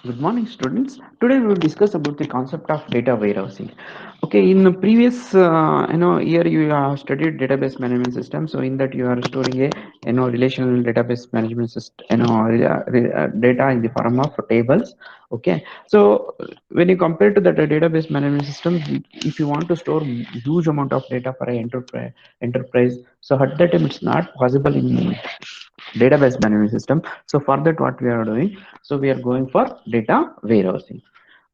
Good morning, students. Today we will discuss about the concept of data warehousing. Okay, in the previous year you have studied database management system. So in that you are storing a relational database management system, data in the form of tables. Okay, so when you compare to that database management system, if you want to store huge amount of data for a enterprise, so at that time it's not possible in database management system. So for that what we are doing, so we are going for data warehousing.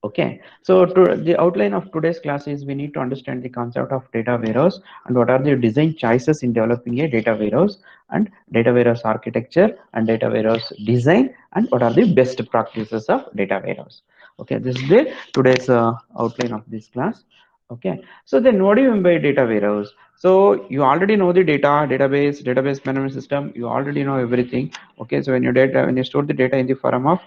Okay, so the outline of today's class is we need to understand the concept of data warehouse and what are the design choices in developing a data warehouse, and data warehouse architecture and data warehouse design, and what are the best practices of data warehouse. Okay, this is the today's outline of this class. Okay, so then what do you mean by data warehouse? So you already know the database management system. You already know everything. Okay, so when you store the data in the form of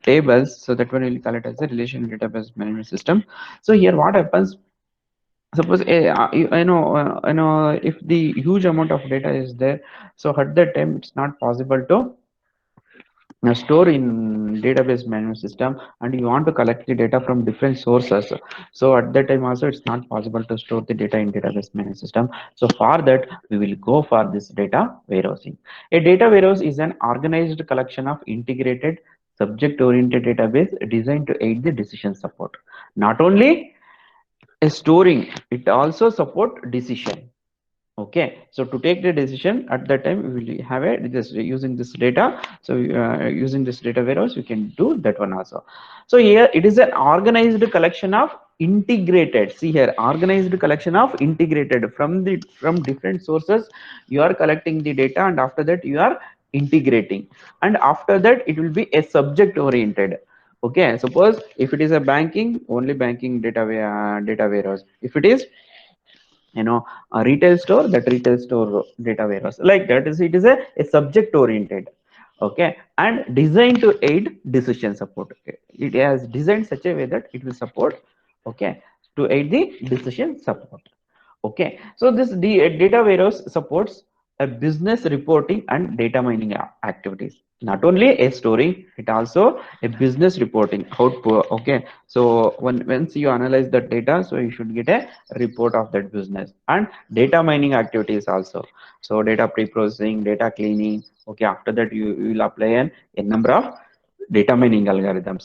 tables, so that one will call it as a relational database management system. So here what happens, suppose if the huge amount of data is there, so at that time it's not possible to store in database management system, and you want to collect the data from different sources. So at that time also it's not possible to store the data in database management system. So for that we will go for this data warehousing. A data warehouse is an organized collection of integrated subject oriented database designed to aid the decision support. Not only a storing, it also support decision. Okay, so to take the decision at that time we will have a just using this data. So using this data warehouse we can do that one also. So here it is an organized collection of integrated, see here, organized collection of integrated from different sources. You are collecting the data and after that you are integrating, and after that it will be a subject oriented. Okay, suppose if it is a banking, only banking data warehouse. If it is a retail store, that retail store data warehouse, like that is, it is a subject oriented. Okay, and designed to aid decision support. Okay, it has designed such a way that it will support, okay, to aid the decision support. Okay, so this data warehouse supports a business reporting and data mining activities. Not only a storing, it also a business reporting output. Okay, so once you analyze the data, so you should get a report of that business, and data mining activities also. So data pre-processing, data cleaning. Okay, after that you will apply a number of data mining algorithms.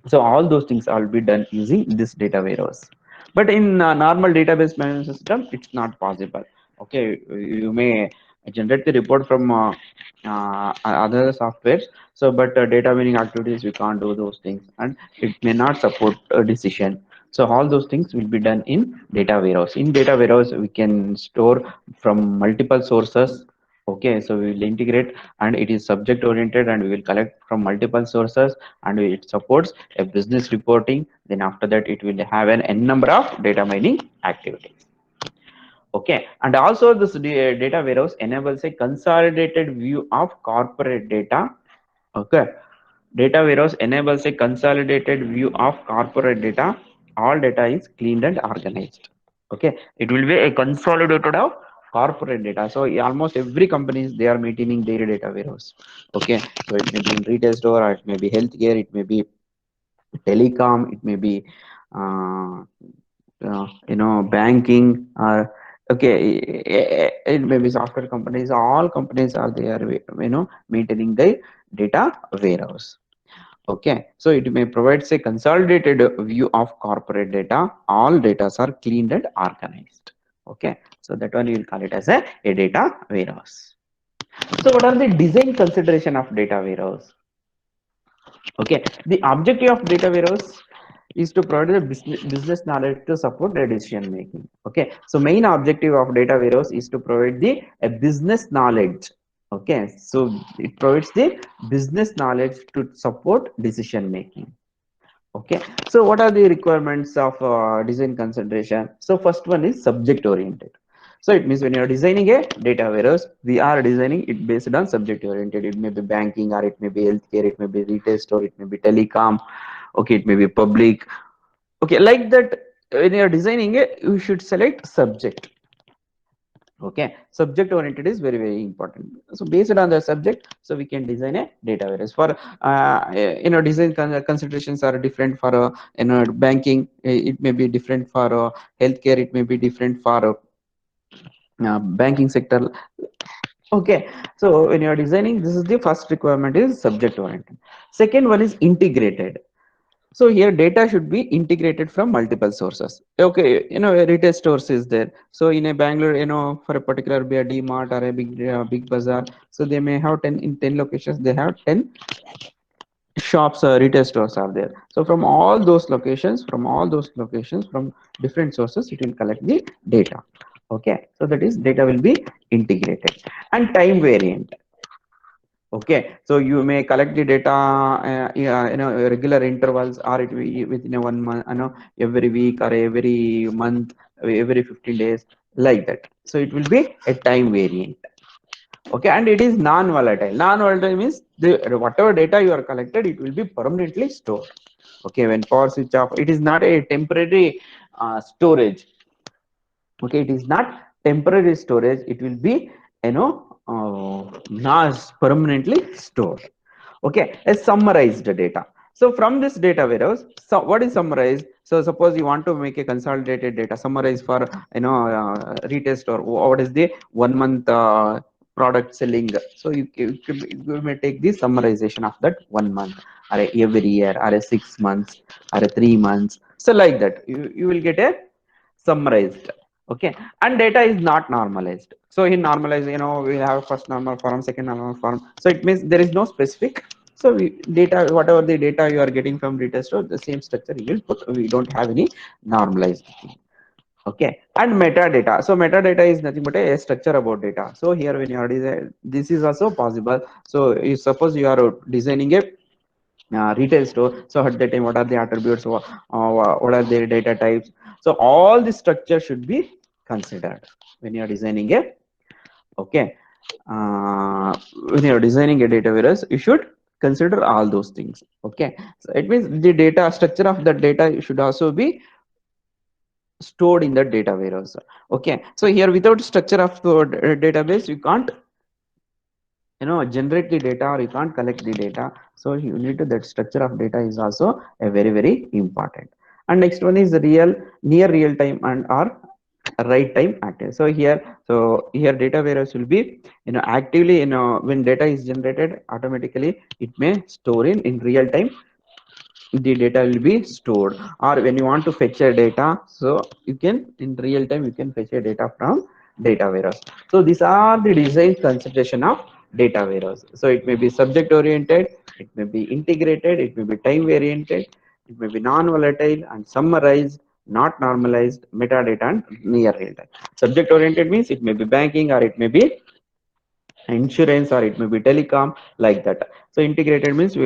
So all those things will be done using this data warehouse. But in normal database management system it's not possible. Okay, you may generate the report from other softwares. So but data mining activities we can't do those things, and it may not support a decision. So all those things will be done in data warehouse. In data warehouse we can store from multiple sources. Okay, so we will integrate, and it is subject oriented, and we will collect from multiple sources, and it supports a business reporting. Then after that it will have an n number of data mining activities. Okay, and also this data warehouse enables a consolidated view of corporate data. Okay, data warehouse enables a consolidated view of corporate data. All data is cleaned and organized. Okay, it will be a consolidated of corporate data. So almost every companies they are maintaining their data warehouse. Okay, so it may be in retail store, or it may be healthcare, it may be telecom, it may be uh, banking, or okay, it may be software companies. All companies are there, maintaining the data warehouse. Okay, so it may provide a consolidated view of corporate data. All data are cleaned and organized. Okay, so that one you will call it as a data warehouse. So what are the design consideration of data warehouse? Okay, the objective of data warehouse is to provide the business knowledge to support the decision making. Okay, so main objective of data warehouse is to provide the a business knowledge. Okay, so it provides the business knowledge to support decision making. Okay, so what are the requirements of design consideration? So first one is subject oriented. So it means when you are designing a data warehouse, we are designing it based on subject oriented. It may be banking, or it may be healthcare, it may be retail store, it may be telecom. Okay, it may be public. Okay, like that, when you are designing it, you should select subject. Okay, subject oriented is very very important. So based on the subject, so we can design a data warehouse for design considerations are different for banking. It may be different for healthcare, it may be different for banking sector. Okay, so when you are designing, this is the first requirement is subject oriented. Second one is integrated. So here data should be integrated from multiple sources. Okay, a retail stores is there. So in a Bangalore, for a particular be a D Mart or a big bazaar, so they may have 10 in 10 locations. They have 10 shops, retail stores are there. So from all those locations, from different sources, it will collect the data. Okay, so that is data will be integrated and time variant. Okay, so you may collect the data, regular intervals, or it will be within a 1 month, every week or every month, every 15 days, like that. So it will be a time variant. Okay, and it is non-volatile. Non-volatile means whatever data you are collected, it will be permanently stored. Okay, when power switch off, it is not a temporary storage. Okay, it is not temporary storage. It will be NAS permanently stored. Okay, a summarized data. So from this data warehouse, so what is summarized? So suppose you want to make a consolidated data summarize for retail store. What is the 1 month product selling? So you may take the summarization of that 1 month, or every year, or a 6 months, or a 3 months. So like that, you will get a summarized. Okay, and data is not normalized. So in normalized, we have first normal form, second normal form. So it means there is no specific. So data, whatever the data you are getting from data store, the same structure you will put. We don't have any normalized thing. Okay, and metadata. So metadata is nothing but a structure about data. So here when you are design, this is also possible. So you suppose you are designing a retail store. So at that time, what are the attributes, what are the data types? So all the structure should be considered when you are designing a. Okay, uh, when you are designing a data warehouse, you should consider all those things. Okay, so it means the data structure of the data should also be stored in the data warehouse. Okay, so here without structure of the database, you can't generate the data, or you can't collect the data. So you need to, that structure of data is also a very very important. And next one is real, near real time, and or right time active. So here data warehouse will be actively, when data is generated automatically, it may store in real time, the data will be stored. Or when you want to fetch a data, so you can in real time you can fetch a data from data warehouse. So these are the design consideration of data warehouse. So it may be subject oriented, it may be integrated, it may be time oriented, it may be non-volatile and summarized, not normalized, metadata, and near real time. Subject oriented means it may be banking, or it may be insurance, or it may be telecom, like that. So integrated means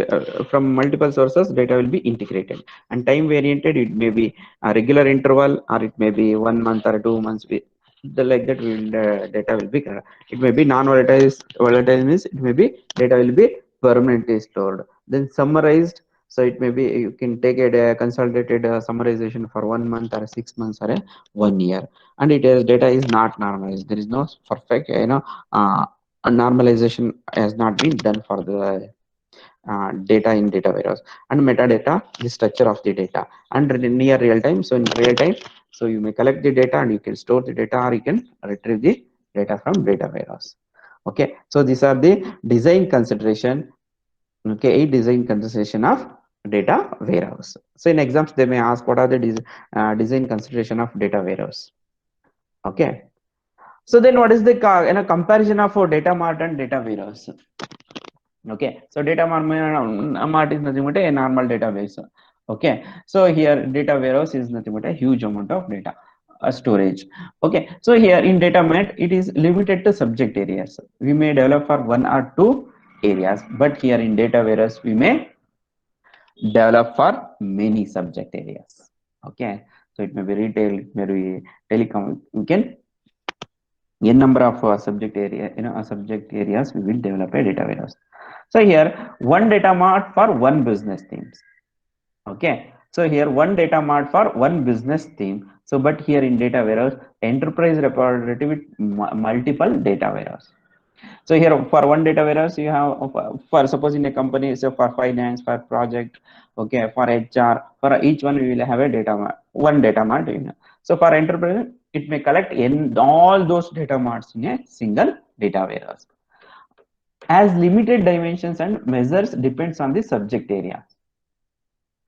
from multiple sources data will be integrated. And time varianted, it may be a regular interval, or it may be 1 month or 2 months. Like that will data will be it may be non-volatile. Volatile means it may be data will be permanently stored. Then summarized, so it may be you can take a consolidated summarization for 1 month or 6 months or a 1 year. And it is data is not normalized. There is no perfect a normalization has not been done for the data in data warehouse. And metadata, the structure of the data. And near real time, so in real time, so you may collect the data and you can store the data, or you can retrieve the data from data warehouse. Okay, so these are the design consideration. Okay, a design consideration of data warehouse. So in exams they may ask what are the design consideration of data warehouse. Okay, so then what is the comparison of data mart and data warehouse? Okay, so data mart is nothing but a normal database. Okay, so here data warehouse is nothing but a huge amount of data storage. Okay, so here in data mart it is limited to subject areas. We may develop for 1 or 2 areas, but here in data warehouse we may develop for many subject areas. Okay, so it may be retail, it may be telecom. We can n number of subject areas we will develop a data warehouse. So here one data mart for one business themes. Okay, so here one data mart for one business theme. So but here in data warehouse, enterprise repository with multiple data warehouse. So here for one data warehouse, you have for suppose in a company, so for finance, for project, okay, for HR, for each one we will have a data mart, one data mart. So for enterprise, it may collect in all those data marts in a single data warehouse. As limited dimensions and measures depends on the subject area.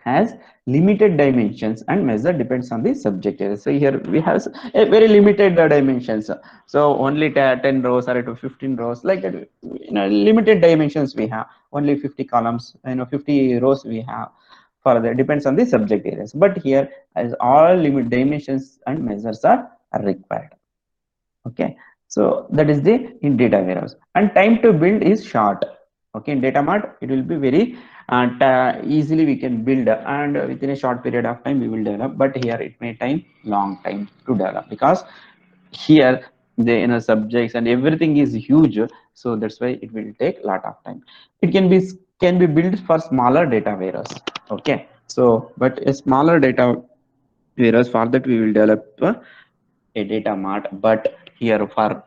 Has limited dimensions and measure depends on the subject area. So here we have a very limited dimensions. So only 10 rows or to 15 rows like that. Limited dimensions we have. Only 50 columns, 50 rows we have. Further depends on the subject areas. But here as all limit dimensions and measures are required. Okay, so that is the in data warehouse, and time to build is short. Okay, in data mart it will be very easily we can build, and within a short period of time we will develop. But here it may time long time to develop, because here the subjects and everything is huge, so that's why it will take a lot of time. It can be built for smaller data warehouse. Okay, so but a smaller data warehouse, for that we will develop a data mart. But here for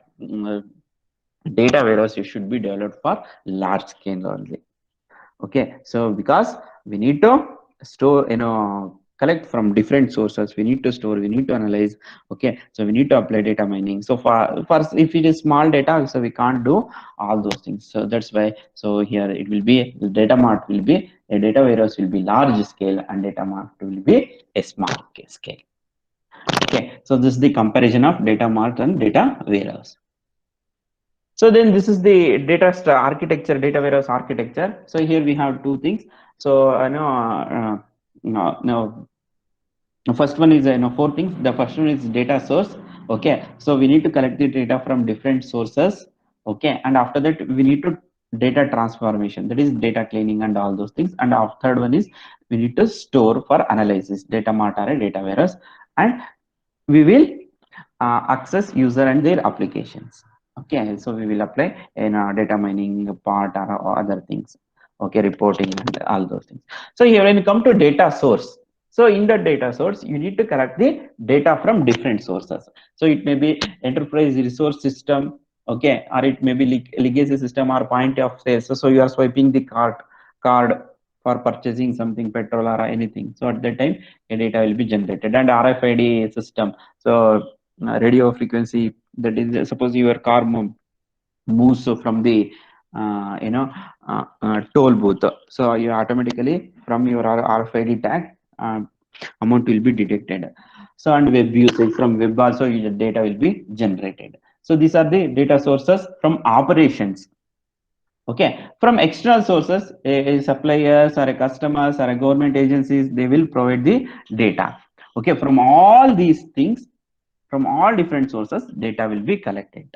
data warehouse, you should be developed for large scale only. Okay, so because we need to store, collect from different sources, we need to store, we need to analyze. Okay, so we need to apply data mining. So for if it is small data, so we can't do all those things. So that's why, so here it will be, the data mart will be, a data warehouse will be large scale and data mart will be a small scale. Okay, so this is the comparison of data mart and data warehouse. So then this is the architecture, data warehouse architecture. So here we have two things. So I know, no, the first one is, four things. The first one is data source. Okay, so we need to collect the data from different sources. Okay, and after that we need to data transformation, that is data cleaning and all those things. And our third one is we need to store for analysis, data mart or a data warehouse, and we will access user and their applications. Okay, so we will apply in data mining part or other things. Okay, reporting and all those things. So here when you come to data source, so in the data source you need to collect the data from different sources. So it may be enterprise resource system, okay, or it may be legacy system or point of sale. So you are swiping the card for purchasing something, petrol or anything. So at that time a data will be generated. And RFID system, so radio frequency, that is, suppose your car moves from the toll booth, so you automatically from your RFID tag, amount will be detected. So and web usage, from web also your data will be generated. So these are the data sources from operations. Okay, from external sources, a suppliers or a customers or a government agencies, they will provide the data. Okay, from all these things, from all different sources, data will be collected.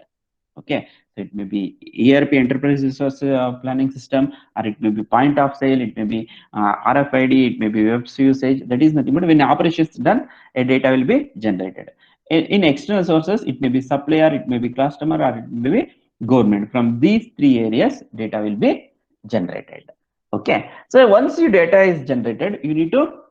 Okay, so it may be ERP, enterprise resource planning system, or it may be point of sale, it may be RFID, it may be web usage. That is nothing but when operation is done, a data will be generated. In external sources, it may be supplier, it may be customer, or it may be government. From these three areas, data will be generated. Okay, so once your data is generated, you need to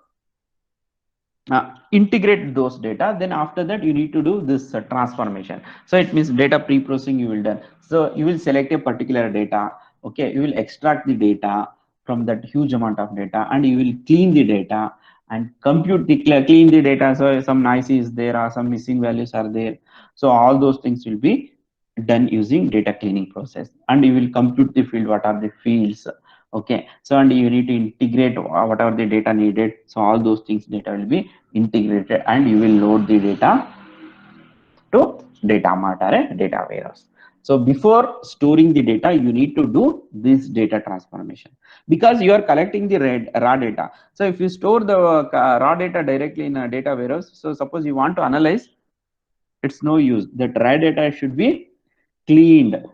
integrate those data. Then after that you need to do this transformation. So it means data pre-processing you will done. So you will select a particular data. Okay, you will extract the data from that huge amount of data, and you will clean the data and compute the clean the data. So some noise is there or some missing values are there, so all those things will be done using data cleaning process. And you will compute the field, what are the fields. Okay, so and you need to integrate whatever the data needed. So all those things data will be integrated, and you will load the data to data mart or a data warehouse. So before storing the data, you need to do this data transformation, because you are collecting the raw data. So if you store the raw data directly in a data warehouse, so suppose you want to analyze, it's no use. That raw data should be cleaned.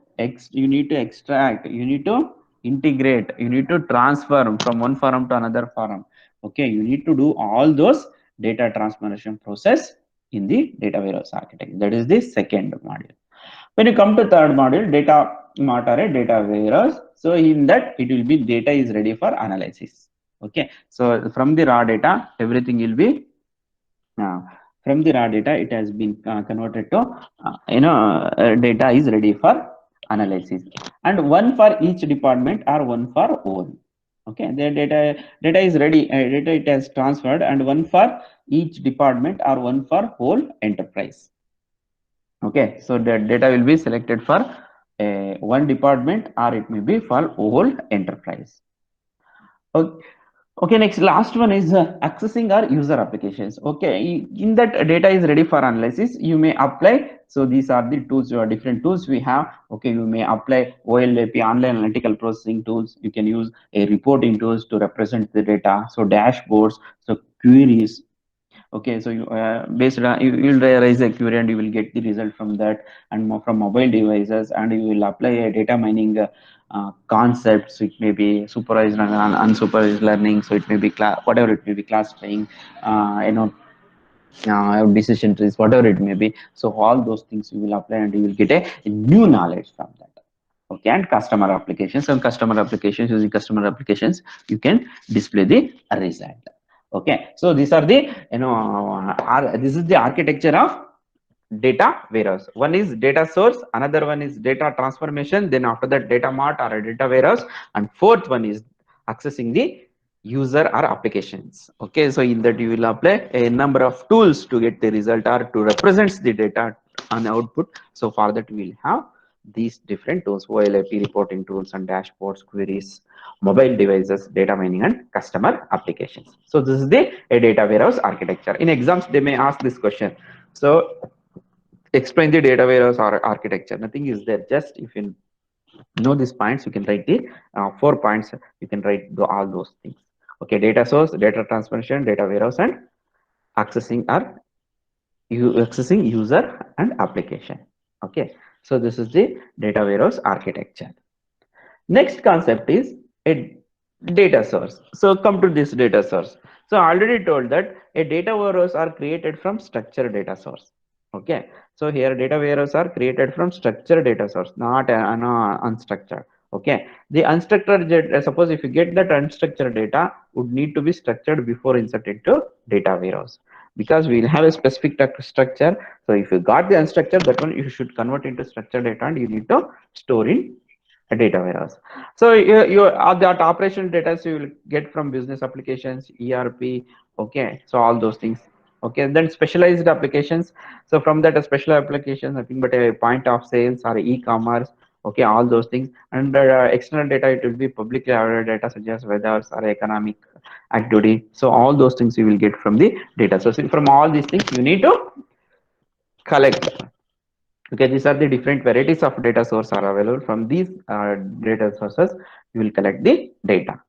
You need to extract, you need to integrate, you need to transform from one form to another form. Okay, you need to do all those data transformation process in the data warehouse architecture. That is the second module. When you come to third module, data mart or a data warehouse, so in that it will be data is ready for analysis. Okay, so from the raw data everything will be From the raw data it has been converted to data is ready for analysis, and one for each department or one for all. Okay, the data is ready, data it has transferred, and one for each department or one for whole enterprise. Okay, so the data will be selected for one department or it may be for whole enterprise. Okay. Okay, next last one is accessing our user applications. Okay, in that data is ready for analysis, you may apply. So these are the tools, different tools we have. Okay, you may apply OLAP, online analytical processing tools. You can use a reporting tools to represent the data. So dashboards, so queries. Okay, so you based on you will raise a query and you will get the result from that, and from mobile devices, and you will apply a data mining concepts. It may be supervised and unsupervised learning, so it may be whatever it may be, classifying, decision trees, whatever it may be. So all those things you will apply and you will get a new knowledge from that. Okay, and customer applications, and customer applications, using customer applications you can display the result. Okay, so these are the this is the architecture of data warehouse. One is data source, another one is data transformation, then after that data mart or a data warehouse, and fourth one is accessing the user or applications. Okay, so in that you will apply a number of tools to get the result or to represent the data on output. So for that we will have these different tools: OLAP, reporting tools and dashboards, queries, mobile devices, data mining, and customer applications. So this is the a data warehouse architecture. In exams they may ask this question. So explain the data warehouse or architecture. Nothing is there. Just if you know these points, you can write the 4 points. You can write all those things. Okay, data source, data transformation, data warehouse, and accessing or accessing user and application. Okay, so this is the data warehouse architecture. Next concept is a data source. So come to this data source. So I already told that a data warehouse are created from structured data source. Okay, so here data warehouse are created from structured data source, not unstructured. Okay, the unstructured data, suppose if you get that unstructured data, would need to be structured before inserted to data warehouse, because we will have a specific structure. So if you got the unstructured, that one you should convert into structured data and you need to store in a data warehouse. So you that operational data you will get from business applications, ERP. Okay, so all those things. Okay, then specialized applications. So from that a special application, nothing but a point of sales or e-commerce. Okay, all those things. And external data, it will be publicly available data such as weather or economic activity. So all those things you will get from the data. So from all these things you need to collect. Okay, these are the different varieties of data source are available. From these data sources you will collect the data.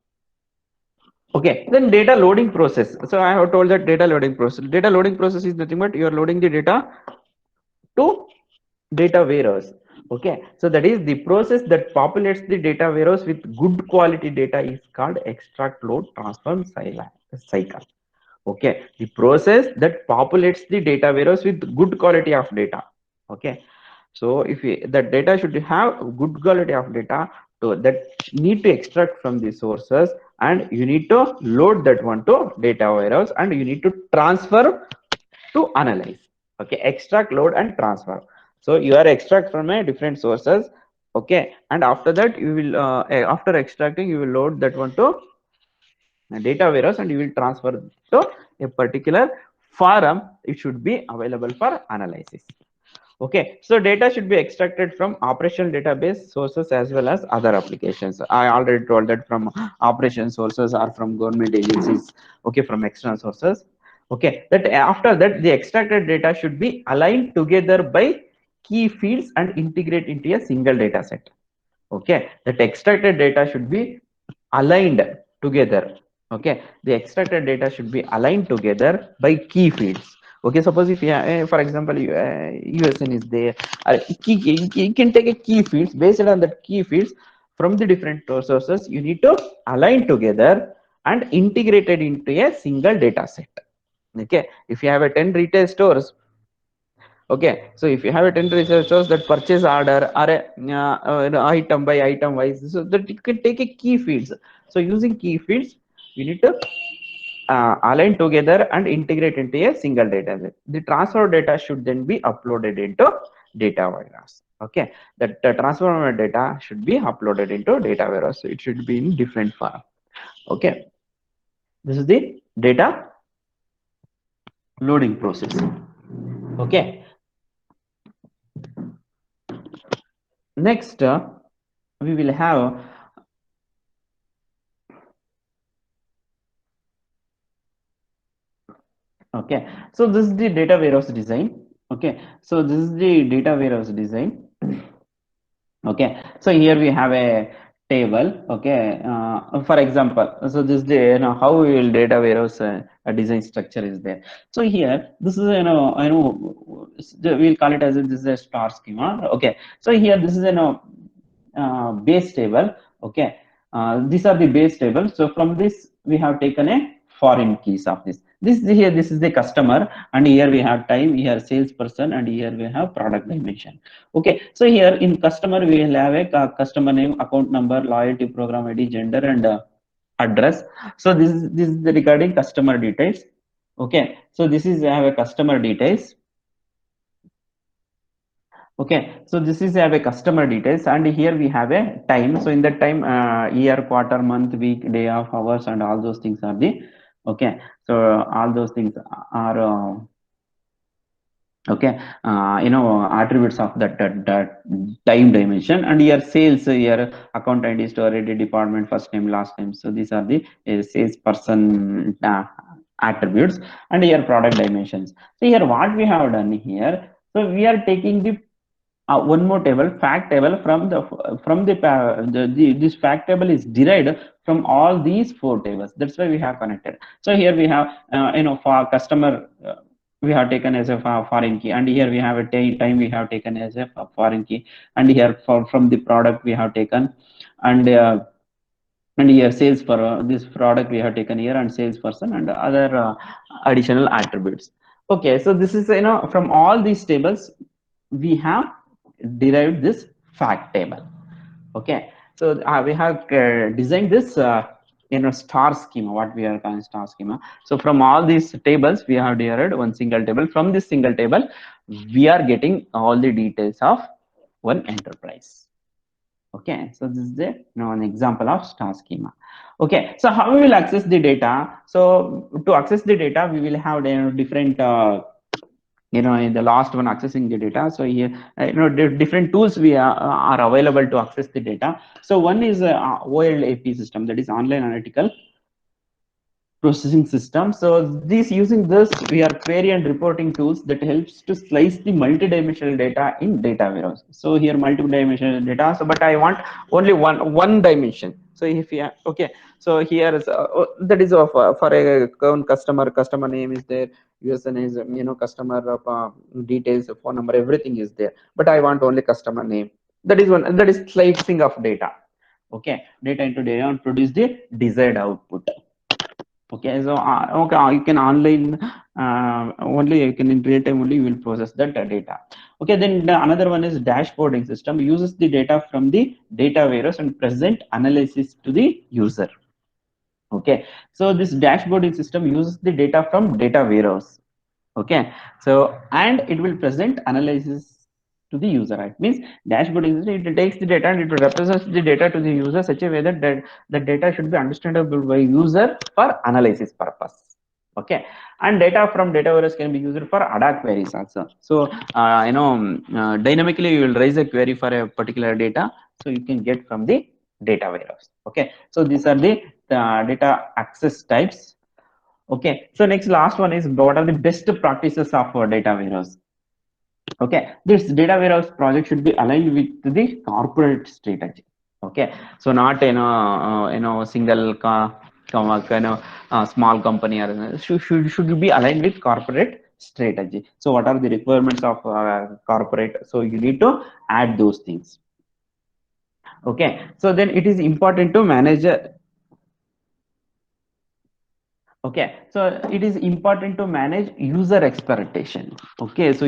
Okay, then data loading process. So I have told that data loading process is nothing but you are loading the data to data warehouse. Okay, so that is the process that populates the data warehouse with good quality data is called extract, load, transform cycle. Okay, the process that populates the data warehouse with good quality of data. Okay, so if that data should have good quality of data, so that need to extract from the sources, and you need to load that one to data warehouse, and you need to transfer to analyze. Okay, extract, load, and transfer. So you are extract from a different sources. Okay, and after that you will after extracting you will load that one to data warehouse, and you will transfer to a particular forum. It should be available for analysis. Okay, so data should be extracted from operational database sources as well as other applications. I already told that from operation sources or from government agencies. Okay, from external sources. Okay, that after that the extracted data should be aligned together by key fields and integrate into a single data set. Okay, that extracted data should be aligned together. Okay, the extracted data should be aligned together by key fields. Okay, suppose if you for example USN is there, you can take a key fields. Based on that key fields from the different sources, you need to align together and integrated into a single data set. Okay, if you have a 10 retail stores. Okay, so if you have a 10 researchers, that purchase order or a item by item wise, so that you can take a key fields. So using key fields, you need to align together and integrate into a single database. The transfer data should then be uploaded into data warehouse. Okay, that the transfer data should be uploaded into data warehouse. So it should be in different form. Okay, this is the data loading process. Okay, next we will have. Okay, so this is the data warehouse design. Okay, so this is the data warehouse design. Okay, so here we have a table. Okay, for example, so this is the how we will data warehouse a design structure is there. So here this is we'll call it as this is a star schema. Okay, so here this is base table. Okay, these are the base table. So from this we have taken a foreign keys of this. This is the customer, and here we have time, here salesperson, and here we have product dimension. Okay, so here in customer we will have a customer name, account number, loyalty program ID, gender, and address. So this is the regarding customer details. Okay, so this is I have a customer details. Okay, so this is have a customer details, and here we have a time. So in that time, year, quarter, month, week, day of, hours, and all those things are the okay. So all those things are okay. Attributes of that time dimension, and here sales, here account ID, store ID, department, first name, last name. So these are the sales person attributes, and here product dimensions. So here what we have done here. So we are taking the one more table, fact table, this fact table is derived from all these four tables. That's why we have connected. So here we have for customer we have taken as a foreign key, and here we have a time we have taken as a foreign key, and here from the product we have taken, and here sales for this product we have taken here, and salesperson, and other additional attributes. Okay, so this is from all these tables we have derived this fact table. Okay, so we have designed this star schema, what we are calling star schema. So from all these tables we have derived one single table. From this single table we are getting all the details of one enterprise. Okay, so this is the an example of star schema. Okay, so how we will access the data? So to access the data we will have different in the last one, accessing the data. So here different tools we are available to access the data. So one is OLAP system, that is online analytical processing system. So these using this we are query and reporting tools that helps to slice the multi-dimensional data in data warehouse. So here multi-dimensional data, so but I want only one dimension. So if you okay, so here is that is of for a customer name is there, USN is customer details, phone number, everything is there, but I want only customer name. That is one, that is slicing of data. Okay, data into data and produce the desired output. Okay, so okay, you can online only, you can in real time only you will process that data. Okay, then another one is dashboarding system, uses the data from the data warehouse and present analysis to the user. Okay, so this dashboarding system uses the data from data warehouse. Okay, so and it will present analysis to the user. It means dashboard is it takes the data and it represents the data to the user such a way that the data should be understandable by user for analysis purpose. Okay, and data from data warehouse can be used for ad hoc queries also. So dynamically you will raise a query for a particular data, so you can get from the data warehouse. Okay, so these are the data access types. Okay, so next last one is what are the best practices of data warehouse. Okay, this data warehouse project should be aligned with the corporate strategy. Okay, so not single small company, or should be aligned with corporate strategy. So what are the requirements of corporate? So you need to add those things. Okay, so then it is important to manage okay, so it is important to manage user expectation. Okay, so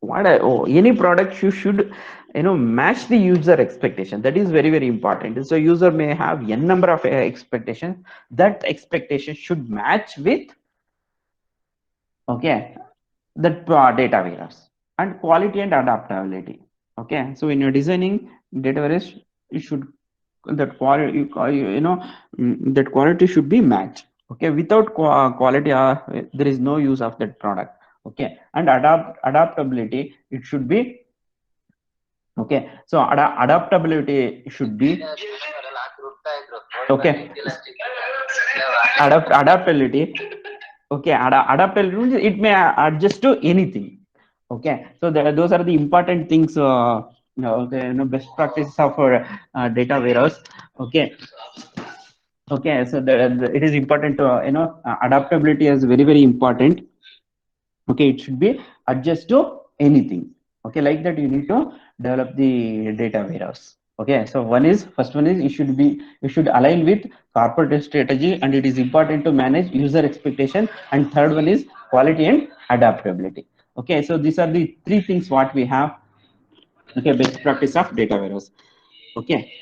Any product you should match the user expectation. That is very important. So user may have n number of expectations. That expectation should match with, okay, that data warehouse. And quality and adaptability. Okay, so when you're designing data warehouse, you should, that quality that quality should be matched. Okay, without quality, there is no use of that product. Okay, and adaptability, it should be, okay, so adaptability should be, okay, adaptability, okay, adaptability, it may adjust to anything. Okay, so those are the important things, the best practices of data warehouse. Okay, okay, so it is important to adaptability is very important. Okay, it should be adjust to anything. Okay, like that you need to develop the data warehouse. Okay, so first one is, you should align with corporate strategy, and it is important to manage user expectation. And third one is quality and adaptability. Okay, so these are the three things what we have. Okay, best practice of data warehouse. Okay,